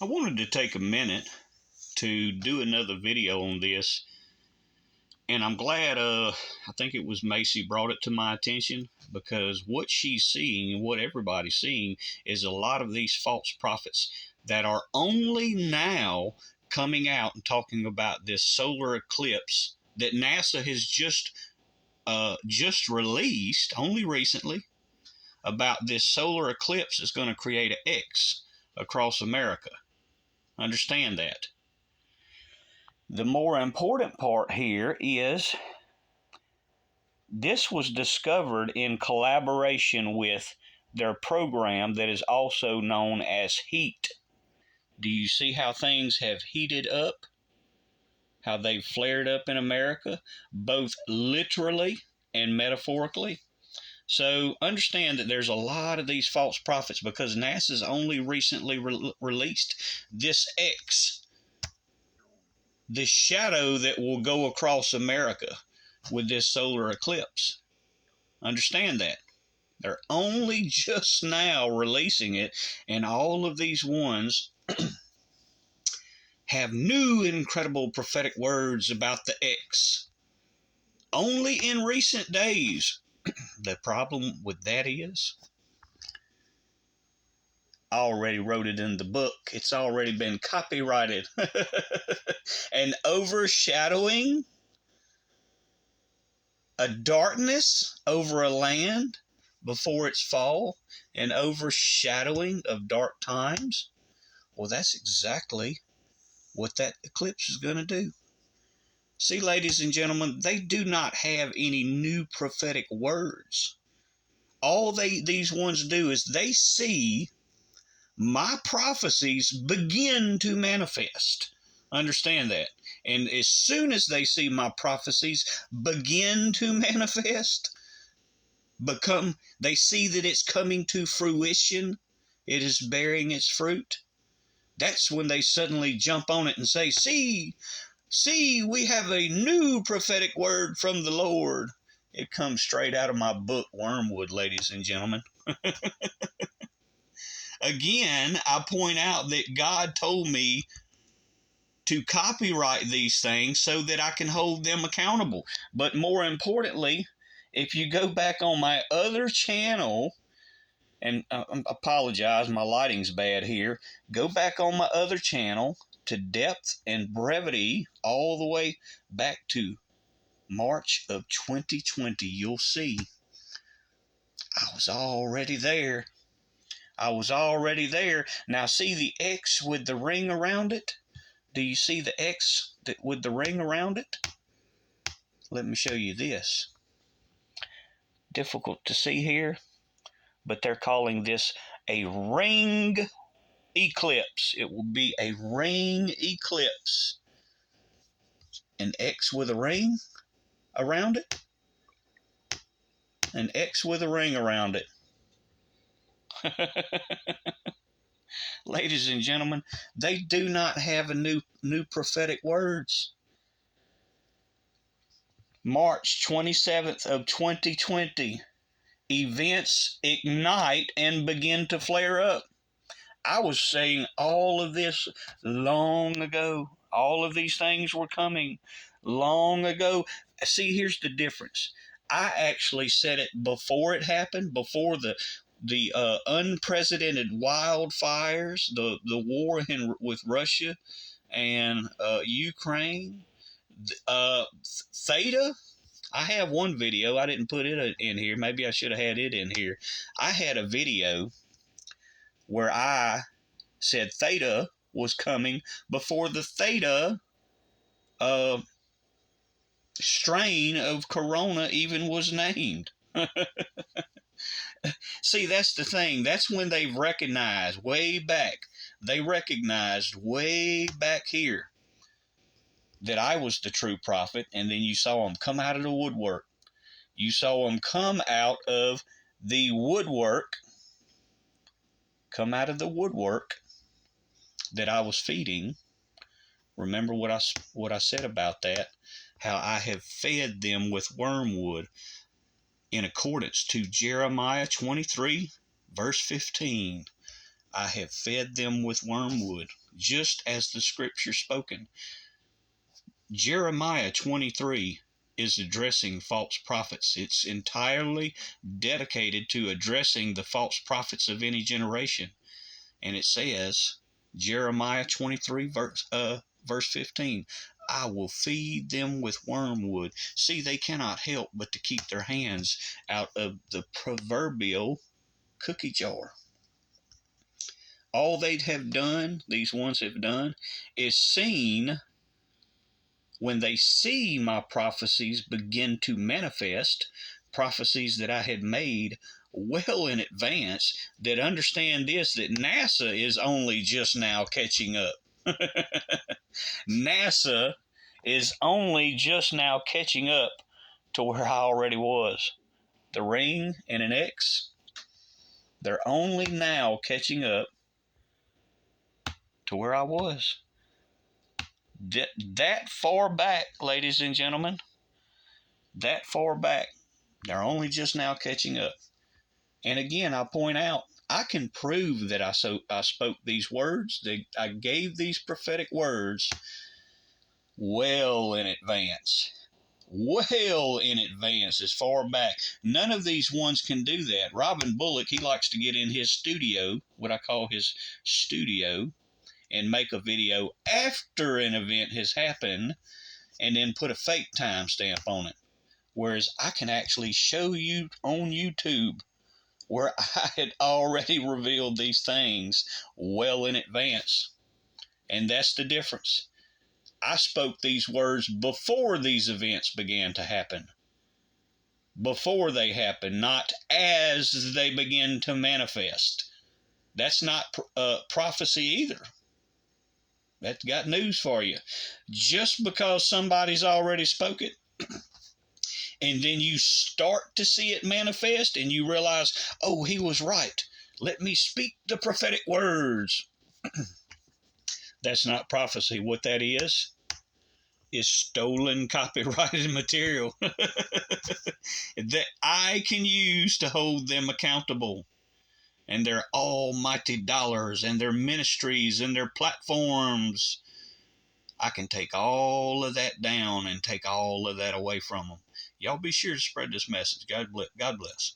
I wanted to take a minute to do another video on this, and I'm glad I think it was Macy brought it to my attention, because what she's seeing and what everybody's seeing is a lot of these false prophets that are only now coming out and talking about this solar eclipse that NASA has just released only recently, about this solar eclipse is going to create an X across America. Understand that. The more important part here is this was discovered in collaboration with their program that is also known as HEAT. Do you see how things have heated up? How they've flared up in America, both literally and metaphorically? So understand that there's a lot of these false prophets because NASA's only recently released this X, this shadow that will go across America with this solar eclipse. Understand that. They're only just now releasing it, and all of these ones have new incredible prophetic words about the X. Only in recent days. The problem with that is, I already wrote it in the book. It's already been copyrighted. And overshadowing a darkness over a land before its fall, and overshadowing of dark times. Well, that's exactly what that eclipse is going to do. See, ladies and gentlemen, they do not have any new prophetic words. All these ones do is they see my prophecies begin to manifest. Understand that. And as soon as they see my prophecies begin to manifest, they see that it's coming to fruition, it is bearing its fruit, that's when they suddenly jump on it and say, see, we have a new prophetic word from the Lord. It comes straight out of my book, Wormwood, ladies and gentlemen. Again, I point out that God told me to copyright these things so that I can hold them accountable. But more importantly, if you go back on my other channel, and I apologize, my lighting's bad here. Go back on my other channel to Depth and Brevity, all the way back to March of 2020. You'll see I was already there. I was already there. Now see the X with the ring around it? Do you see the X with the ring around it? Let me show you this. Difficult to see here, but they're calling this a ring eclipse. It will be a ring eclipse. An X with a ring around it. An X with a ring around it. Ladies and gentlemen, they do not have a new prophetic words. March 27th of 2020, events ignite and begin to flare up. I was saying all of this long ago. All of these things were coming long ago. See, here's the difference. I actually said it before it happened, before the unprecedented wildfires, the war with Russia and Ukraine, Theta. I have one video. I didn't put it in here. Maybe I should have had it in here. I had a video where I said Theta was coming before the Theta strain of Corona even was named. See, that's the thing. That's when they've recognized way back. They recognized way back here that I was the true prophet, and then you saw them come out of the woodwork. You saw them come out of the woodwork, that I was feeding. Remember what I said about that? How I have fed them with wormwood in accordance to Jeremiah 23, verse 15. I have fed them with wormwood, just as the scripture spoken. Jeremiah 23 is addressing false prophets. It's entirely dedicated to addressing the false prophets of any generation. And it says, Jeremiah 23, verse 15, I will feed them with wormwood. See, they cannot help but to keep their hands out of the proverbial cookie jar. All they'd have done, these ones have done, is seen when they see my prophecies begin to manifest, prophecies that I had made well in advance, that understand this, that NASA is only just now catching up. NASA is only just now catching up to where I already was. The ring and an X, they're only now catching up to where I was. That far back, ladies and gentlemen, that far back, they're only just now catching up. And again, I point out, I can prove that I spoke these words, that I gave these prophetic words well in advance. Well in advance, as far back. None of these ones can do that. Robin Bullock, he likes to get in his studio, what I call his studio, and make a video after an event has happened and then put a fake timestamp on it. Whereas I can actually show you on YouTube where I had already revealed these things well in advance. And that's the difference. I spoke these words before these events began to happen. Before they happen, not as they begin to manifest. That's not prophecy either. That's got news for you. Just because somebody's already spoke it, and then you start to see it manifest, and you realize, oh, he was right. Let me speak the prophetic words. That's not prophecy. What that is stolen copyrighted material that I can use to hold them accountable. And their almighty dollars and their ministries and their platforms. I can take all of that down and take all of that away from them. Y'all be sure to spread this message. God bless.